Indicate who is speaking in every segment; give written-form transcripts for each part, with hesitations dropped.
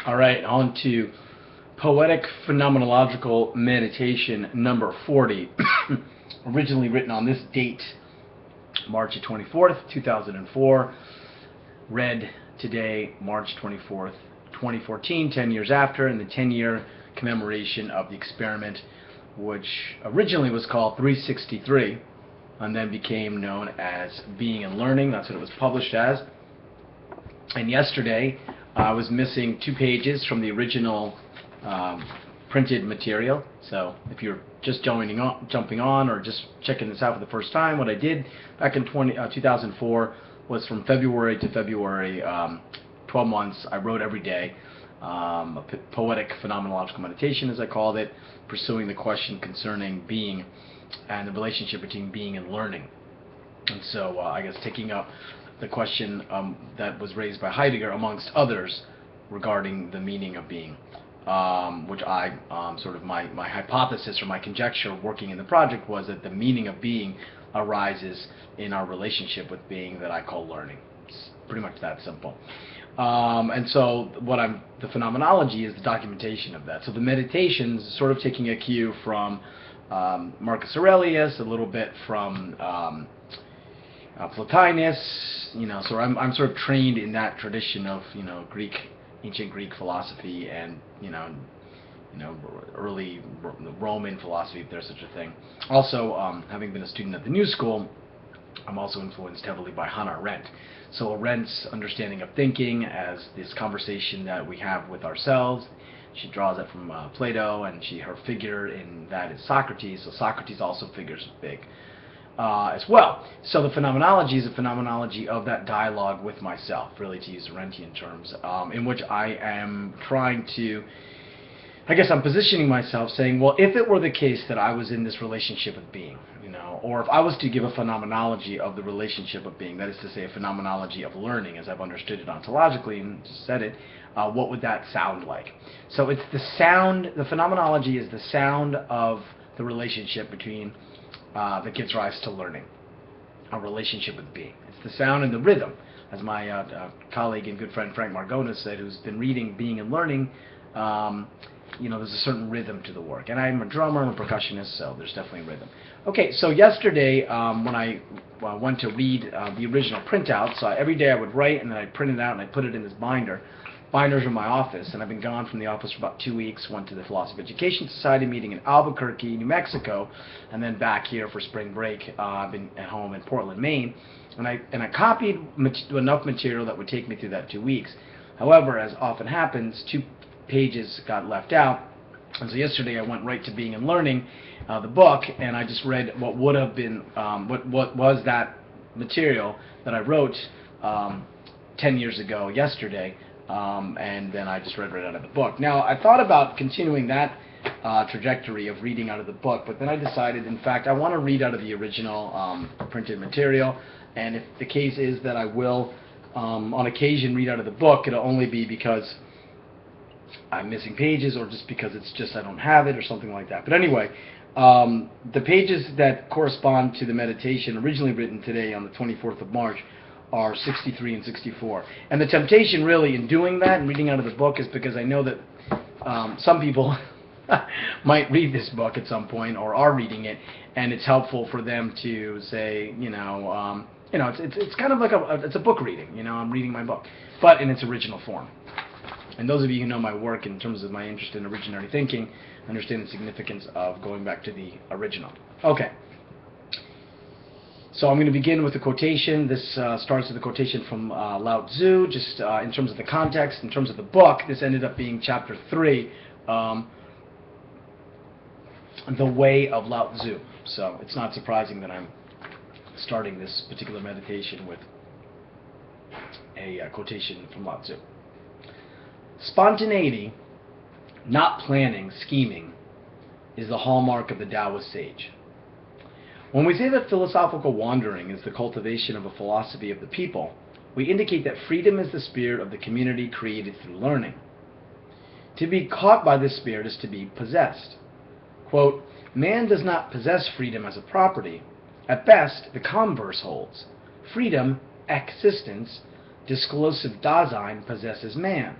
Speaker 1: All right, on to Poetic Phenomenological Meditation number 40, originally written on this date, March 24th, 2004, read today, March 24th, 2014, 10 years after, in the 10-year commemoration of the experiment, which originally was called 363, and then became known as Being and Learning. That's what it was published as. And yesterday, I was missing 2 pages from the original printed material. So if you're just jumping on or just checking this out for the first time, what I did back in 2004 was from February to February, 12 months, I wrote every day, a poetic phenomenological meditation, as I called it, pursuing the question concerning being and the relationship between being and learning. And so I guess taking up the question that was raised by Heidegger, amongst others, regarding the meaning of being, which I, sort of my hypothesis or my conjecture working in the project was that the meaning of being arises in our relationship with being that I call learning. It's pretty much that simple. And so the phenomenology is the documentation of that. So the meditations sort of taking a cue from Marcus Aurelius, a little bit from Plotinus, so I'm sort of trained in that tradition of, ancient Greek philosophy and, early Roman philosophy, if there's such a thing. Also, having been a student at the New School, I'm also influenced heavily by Hannah Arendt. So Arendt's understanding of thinking as this conversation that we have with ourselves. She draws that from Plato, and her figure in that is Socrates. So Socrates also figures big as well. So the phenomenology is a phenomenology of that dialogue with myself, really, to use Arendtian terms, in which I am trying to, I guess I'm positioning myself saying, well, if it were the case that I was in this relationship with being, or if I was to give a phenomenology of the relationship of being, that is to say a phenomenology of learning, as I've understood it ontologically and just said it, what would that sound like? So it's the sound, the phenomenology is the sound of the relationship between that gives rise to learning, a relationship with being. It's the sound and the rhythm, as my colleague and good friend Frank Margonis said, who's been reading Being and Learning. There's a certain rhythm to the work. And I'm a drummer, I'm a percussionist, so there's definitely rhythm. Okay, so yesterday when I went to read the original printout, so every day I would write and then I'd print it out and I'd put it in this binder. Binders are in my office, and I've been gone from the office for about 2 weeks. Went to the Philosophy of Education Society meeting in Albuquerque, New Mexico, and then back here for spring break. I've been at home in Portland, Maine, and I copied enough material that would take me through that 2 weeks. However, as often happens, 2 pages got left out, and so yesterday I went right to Being and Learning, the book, and I just read what would have been, what was that material that I wrote 10 years ago yesterday. And then I just read right out of the book. Now, I thought about continuing that trajectory of reading out of the book, but then I decided, in fact, I want to read out of the original printed material, and if the case is that I will, on occasion, read out of the book, it'll only be because I'm missing pages or just because it's just I don't have it or something like that. But anyway, the pages that correspond to the meditation originally written today on the 24th of March are 63 and 64. And the temptation really in doing that and reading out of the book is because I know that some people might read this book at some point or are reading it, and it's helpful for them to say, it's kind of like it's a book reading. I'm reading my book, but in its original form. And those of you who know my work in terms of my interest in originary thinking understand the significance of going back to the original. Okay. So I'm going to begin with a quotation. This starts with a quotation from Lao Tzu, just in terms of the context. In terms of the book, this ended up being chapter 3, The Way of Lao Tzu. So it's not surprising that I'm starting this particular meditation with a quotation from Lao Tzu. Spontaneity, not planning, scheming, is the hallmark of the Daoist sage. When we say that philosophical wandering is the cultivation of a philosophy of the people, we indicate that freedom is the spirit of the community created through learning. To be caught by this spirit is to be possessed. Quote, man does not possess freedom as a property. At best, the converse holds. Freedom, existence, disclosive Dasein possesses man.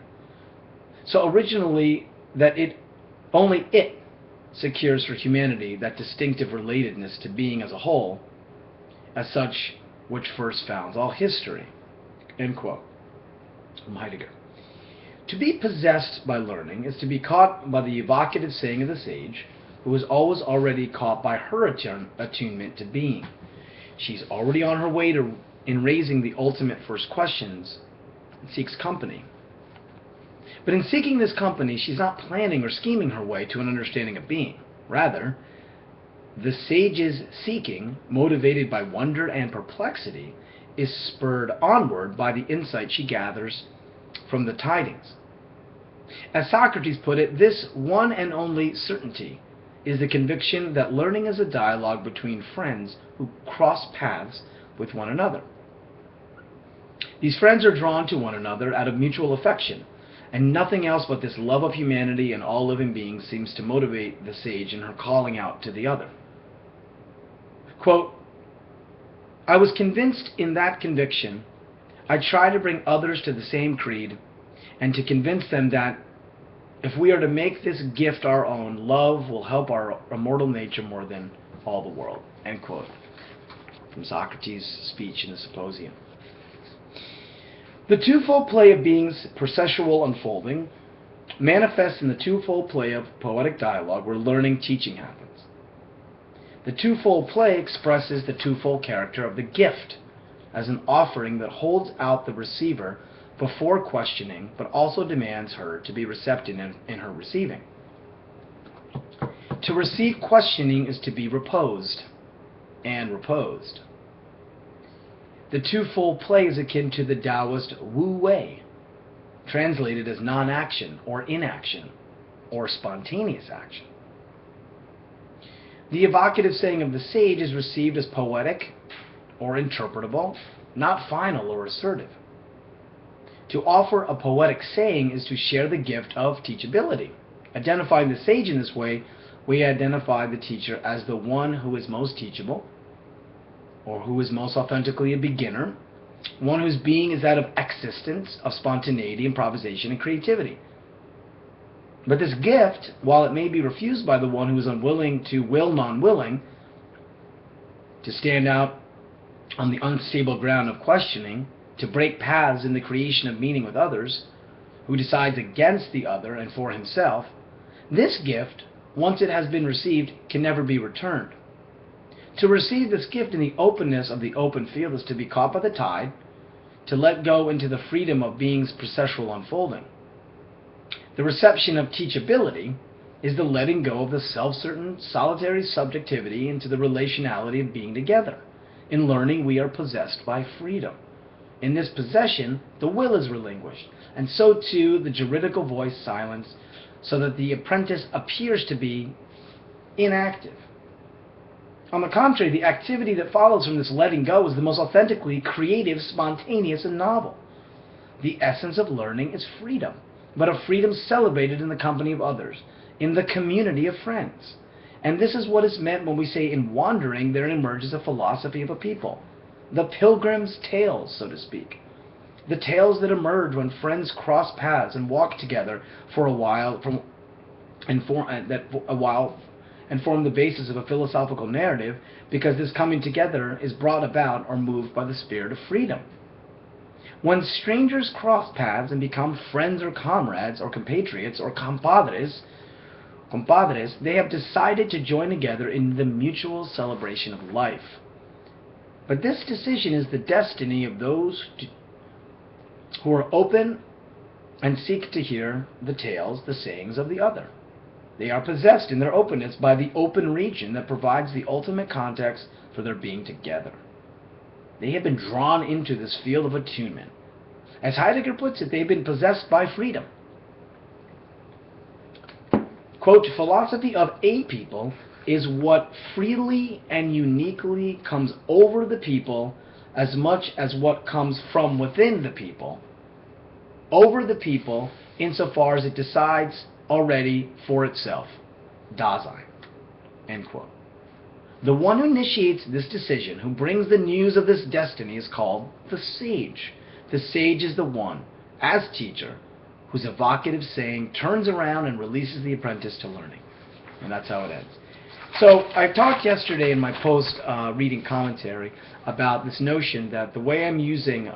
Speaker 1: So originally, that only it secures for humanity that distinctive relatedness to being as a whole, as such which first founds all history. End quote. From Heidegger. To be possessed by learning is to be caught by the evocative saying of the sage, who is always already caught by her attunement to being. She's already on her way in raising the ultimate first questions and seeks company. But in seeking this company, she's not planning or scheming her way to an understanding of being. Rather, the sage's seeking, motivated by wonder and perplexity, is spurred onward by the insight she gathers from the tidings. As Socrates put it, this one and only certainty is the conviction that learning is a dialogue between friends who cross paths with one another. These friends are drawn to one another out of mutual affection, and nothing else but this love of humanity and all living beings seems to motivate the sage in her calling out to the other. Quote, I was convinced in that conviction. I try to bring others to the same creed and to convince them that if we are to make this gift our own, love will help our immortal nature more than all the world. End quote. From Socrates' speech in the Symposium. The twofold play of being's processual unfolding manifests in the twofold play of poetic dialogue where learning teaching happens. The twofold play expresses the twofold character of the gift as an offering that holds out the receiver before questioning, but also demands her to be receptive in her receiving. To receive questioning is to be reposed and reposed. The twofold play is akin to the Daoist Wu Wei, translated as non-action or inaction or spontaneous action. The evocative saying of the sage is received as poetic or interpretable, not final or assertive. To offer a poetic saying is to share the gift of teachability. Identifying the sage in this way, we identify the teacher as the one who is most teachable, or who is most authentically a beginner, one whose being is that of existence, of spontaneity, improvisation, and creativity. But this gift, while it may be refused by the one who is unwilling to will non-willing, to stand out on the unstable ground of questioning, to break paths in the creation of meaning with others, who decides against the other and for himself, this gift, once it has been received, can never be returned. To receive this gift in the openness of the open field is to be caught by the tide, to let go into the freedom of being's processual unfolding. The reception of teachability is the letting go of the self-certain, solitary subjectivity into the relationality of being together. In learning, we are possessed by freedom. In this possession, the will is relinquished, and so too the juridical voice silenced, so that the apprentice appears to be inactive. On the contrary, the activity that follows from this letting go is the most authentically creative, spontaneous, and novel. The essence of learning is freedom, but a freedom celebrated in the company of others, in the community of friends. And this is what is meant when we say in wandering there emerges a philosophy of a people. The pilgrim's tales, so to speak. The tales that emerge when friends cross paths and walk together for a while and form the basis of a philosophical narrative, because this coming together is brought about or moved by the spirit of freedom. When strangers cross paths and become friends or comrades or compatriots or compadres, they have decided to join together in the mutual celebration of life. But this decision is the destiny of those who are open and seek to hear the tales, the sayings of the other. They are possessed in their openness by the open region that provides the ultimate context for their being together. They have been drawn into this field of attunement. As Heidegger puts it, they have been possessed by freedom. Quote, philosophy of a people is what freely and uniquely comes over the people as much as what comes from within the people, over the people insofar as it decides already for itself. Dasein. End quote. The one who initiates this decision, who brings the news of this destiny, is called the sage. The sage is the one, as teacher, whose evocative saying turns around and releases the apprentice to learning. And that's how it ends. So I talked yesterday in my post-reading commentary about this notion that the way I'm using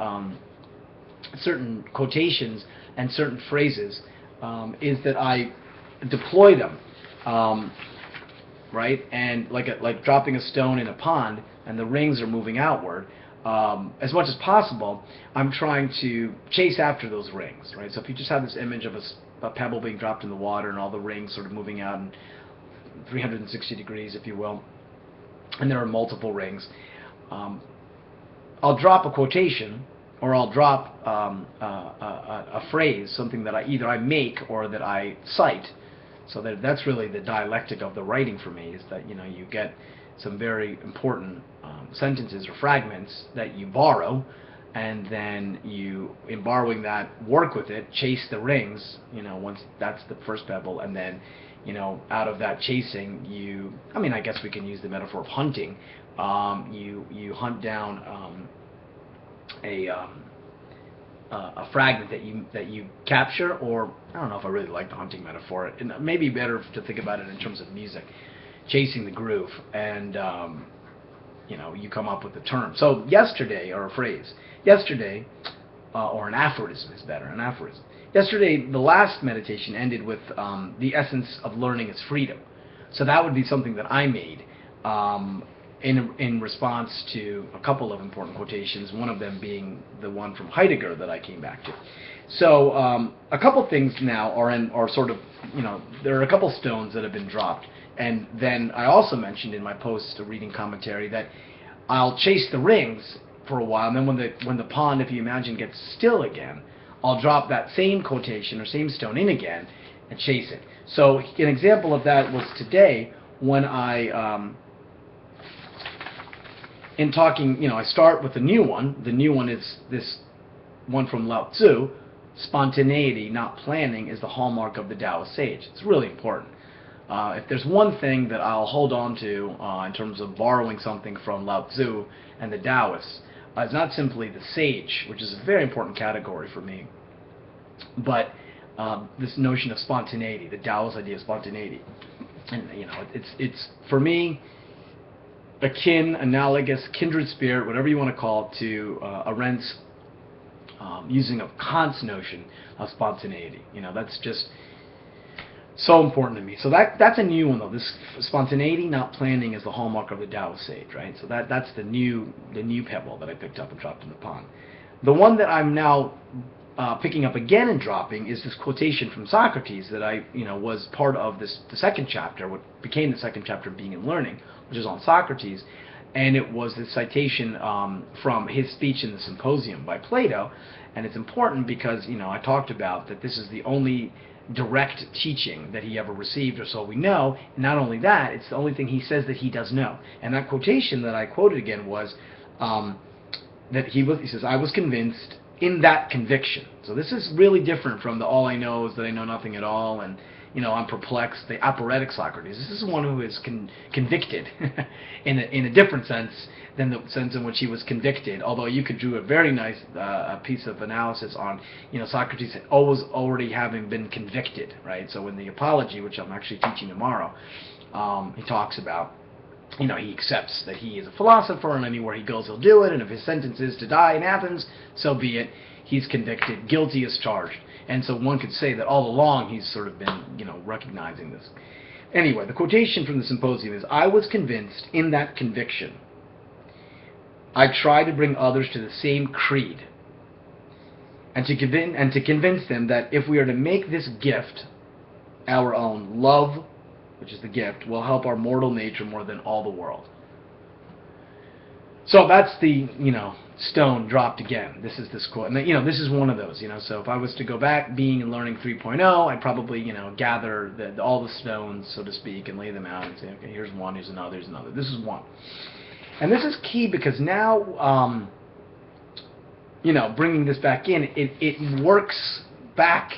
Speaker 1: certain quotations and certain phrases is that I deploy them, right? And like dropping a stone in a pond and the rings are moving outward, as much as possible, I'm trying to chase after those rings, right? So if you just have this image of a pebble being dropped in the water and all the rings sort of moving out in 360 degrees, if you will, and there are multiple rings, I'll drop a quotation, or I'll drop a phrase, something that either I make or that I cite. So that's really the dialectic of the writing for me, is that you get some very important sentences or fragments that you borrow, and then you, in borrowing that, work with it, chase the rings, once that's the first pebble, and then out of that chasing, I guess we can use the metaphor of hunting. You hunt down a fragment that you capture, or I don't know if I really like the hunting metaphor. And maybe better to think about it in terms of music, chasing the groove, and you come up with a term. So yesterday, or a phrase, yesterday, or an aphorism is better, an aphorism. Yesterday, the last meditation ended with the essence of learning is freedom. So that would be something that I made in response to a couple of important quotations, one of them being the one from Heidegger that I came back to. So a couple things now are sort of, there are a couple stones that have been dropped. And then I also mentioned in my post-reading commentary that I'll chase the rings for a while, and then when the pond, if you imagine, gets still again, I'll drop that same quotation or same stone in again and chase it. So an example of that was today when I, in talking, I start with the new one. The new one is this one from Lao Tzu: spontaneity, not planning, is the hallmark of the Daoist sage. It's really important. If there's one thing that I'll hold on to in terms of borrowing something from Lao Tzu and the Daoists, it's not simply the sage, which is a very important category for me, but this notion of spontaneity, the Daoist idea of spontaneity. And it's for me akin, analogous, kindred spirit, whatever you want to call it, to Arendt's using of Kant's notion of spontaneity. That's just so important to me. So that's a new one, though. This spontaneity, not planning, is the hallmark of the Daoist sage, right? So that's the new pebble that I picked up and dropped in the pond. The one that I'm now picking up again and dropping is this quotation from Socrates that was part of the second chapter, what became the second chapter of Being and Learning, which is on Socrates, and it was this citation from his speech in the Symposium by Plato. And it's important because I talked about that this is the only direct teaching that he ever received, or so we know. And not only that, it's the only thing he says that he does know. And that quotation that I quoted again was that he says, "I was convinced in that conviction." So this is really different from the "all I know is that I know nothing at all," and I'm perplexed, the aphoretic Socrates. This is one who is convicted in a different sense than the sense in which he was convicted. Although you could do a very nice piece of analysis on Socrates already having been convicted, right? So in the Apology, which I'm actually teaching tomorrow, he talks about he accepts that he is a philosopher, and anywhere he goes he'll do it, and if his sentence is to die in Athens, so be it. He's convicted, guilty as charged. And so one could say that all along he's sort of been, recognizing this. Anyway, the quotation from the Symposium is, "I was convinced in that conviction. I try to bring others to the same creed, and to convince them that if we are to make this gift our own, love, which is the gift, will help our mortal nature more than all the world." So that's the, stone dropped again. This is this quote. And, this is one of those, So if I was to go back, Being and Learning 3.0, I'd probably, gather all the stones, so to speak, and lay them out and say, okay, here's one, here's another, here's another. This is one. And this is key because now, bringing this back in, it works back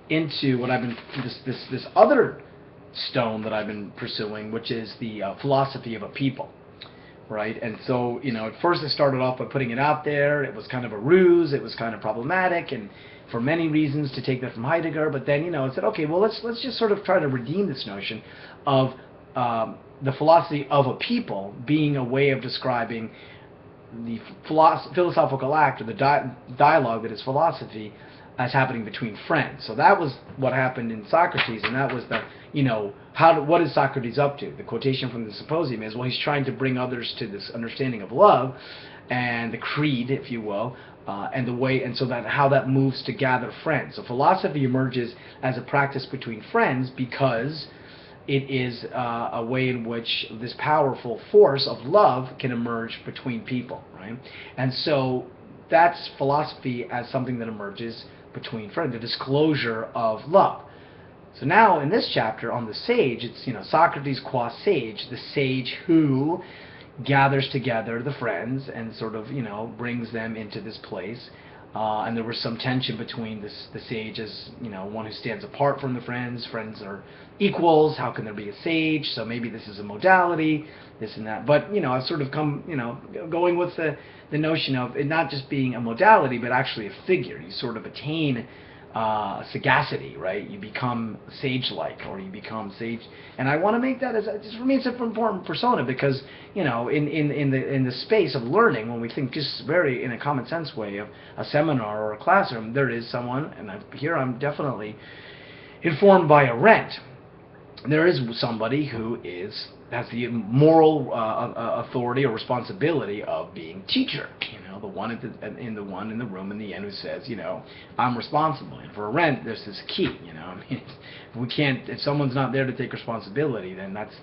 Speaker 1: into what I've been, this other stone that I've been pursuing, which is the philosophy of a people. Right, and so at first I started off by putting it out there. It was kind of a ruse. It was kind of problematic, and for many reasons to take that from Heidegger, but then, I said, okay, well, let's just sort of try to redeem this notion of the philosophy of a people being a way of describing the philosophical act, or the dialogue that is philosophy, as happening between friends. So that was what happened in Socrates, and that was the, what is Socrates up to? The quotation from the Symposium is, well, he's trying to bring others to this understanding of love and the creed, if you will, and the way, and so that how that moves to gather friends. So philosophy emerges as a practice between friends because it is a way in which this powerful force of love can emerge between people, right? And so that's philosophy as something that emerges between friends, the disclosure of love. So now in this chapter on the sage, it's Socrates qua sage, the sage who gathers together the friends and sort of brings them into this place. And there was some tension between the sage as one who stands apart from the friends. Friends are equals. How can there be a sage? So maybe this is a modality, this and that. But I've sort of come going with the notion of it not just being a modality, but actually a figure. You sort of attain sagacity, right? You become sage-like, or you become sage. And I want to make that for me, it's an important persona because in the space of learning, when we think just very in a common sense way of a seminar or a classroom, there is someone, and here I'm definitely informed by Arendt. There is somebody who has the moral authority or responsibility of being teacher. The one in the room in the end who says, I'm responsible. And for Arendt, this is key. If someone's not there to take responsibility, then that's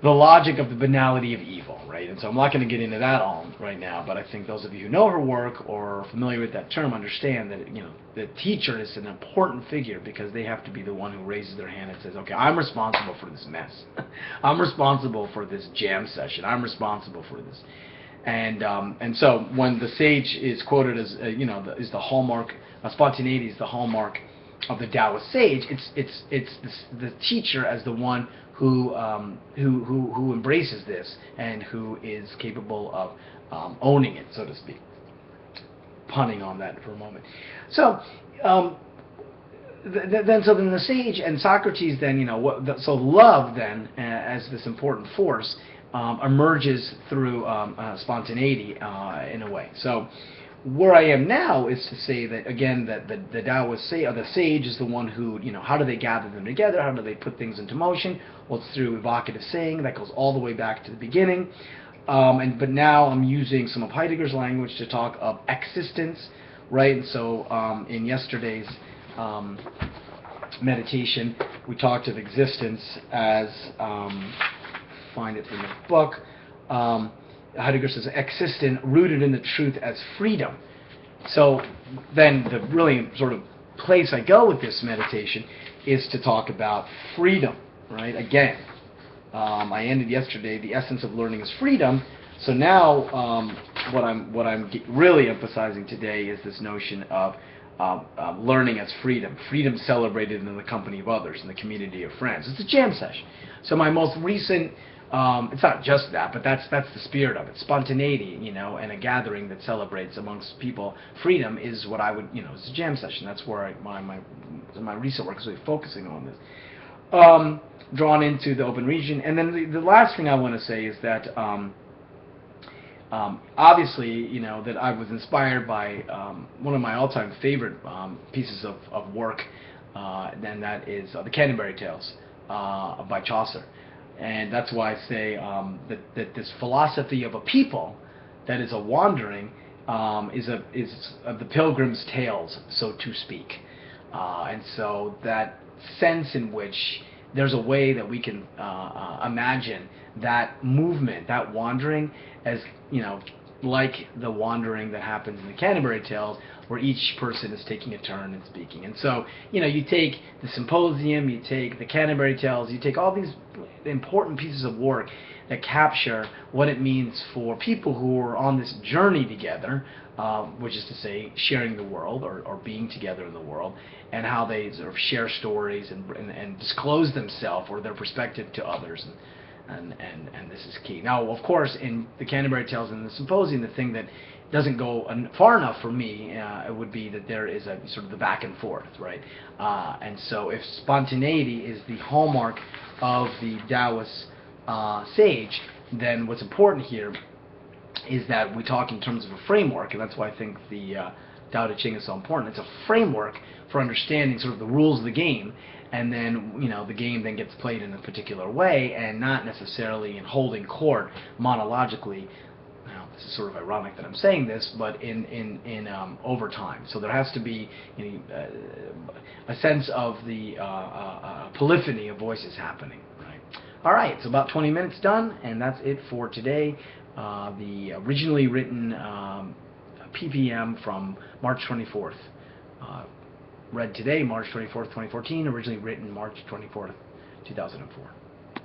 Speaker 1: the logic of the banality of evil, right? And so I'm not going to get into that all right now, but I think those of you who know her work or are familiar with that term understand that the teacher is an important figure because they have to be the one who raises their hand and says, okay, I'm responsible for this mess. I'm responsible for this jam session. I'm responsible for this. And so when the sage is quoted as is the hallmark, spontaneity is the hallmark of the Daoist sage. It's the teacher as the one who embraces this and who is capable of owning it, so to speak. Punning on that for a moment. So then the sage and Socrates then so love then as this important force emerges through spontaneity in a way. So where I am now is to say that again that the Daoist the sage is the one who how do they gather them together? How do they put things into motion? Well, it's through evocative saying that goes all the way back to the beginning. But now I'm using some of Heidegger's language to talk of existence, right? And so in yesterday's meditation, we talked of existence as find it in the book. Heidegger says existent, rooted in the truth as freedom. So then the really sort of place I go with this meditation is to talk about freedom, right? Again, I ended yesterday, the essence of learning is freedom. So now what I'm really emphasizing today is this notion of learning as freedom. Freedom celebrated in the company of others, in the community of friends. It's a jam session. So my most recent it's not just that, but that's the spirit of it. Spontaneity, and a gathering that celebrates amongst people freedom is what I would, it's a jam session. That's where my recent work is really focusing on this. Drawn into the open region. And then the last thing I want to say is that obviously, that I was inspired by one of my all-time favorite pieces of work, and that is the Canterbury Tales by Chaucer. And that's why I say that this philosophy of a people that is a wandering is the Pilgrim's Tales, so to speak. And so that sense in which there's a way that we can imagine that movement, that wandering, as like the wandering that happens in the Canterbury Tales, where each person is taking a turn and speaking. And so, you take the Symposium, you take the Canterbury Tales, you take all these important pieces of work that capture what it means for people who are on this journey together, which is to say sharing the world or being together in the world, and how they sort of share stories and disclose themselves or their perspective to others. And this is key. Now, of course, in the Canterbury Tales and the Symposium, the thing that doesn't go far enough for me, it would be that there is a sort of the back and forth, right? And so if spontaneity is the hallmark of the Daoist sage, then what's important here is that we talk in terms of a framework, and that's why I think the Tao Te Ching is so important. It's a framework for understanding sort of the rules of the game, and then the game then gets played in a particular way, and not necessarily in holding court monologically. Now, this is sort of ironic that I'm saying this, but in over time. So there has to be a sense of the polyphony of voices happening. Right. All right, it's about 20 minutes done, and that's it for today. The originally written PPM from March 24th. Read today, March 24th, 2014, originally written March 24th, 2004.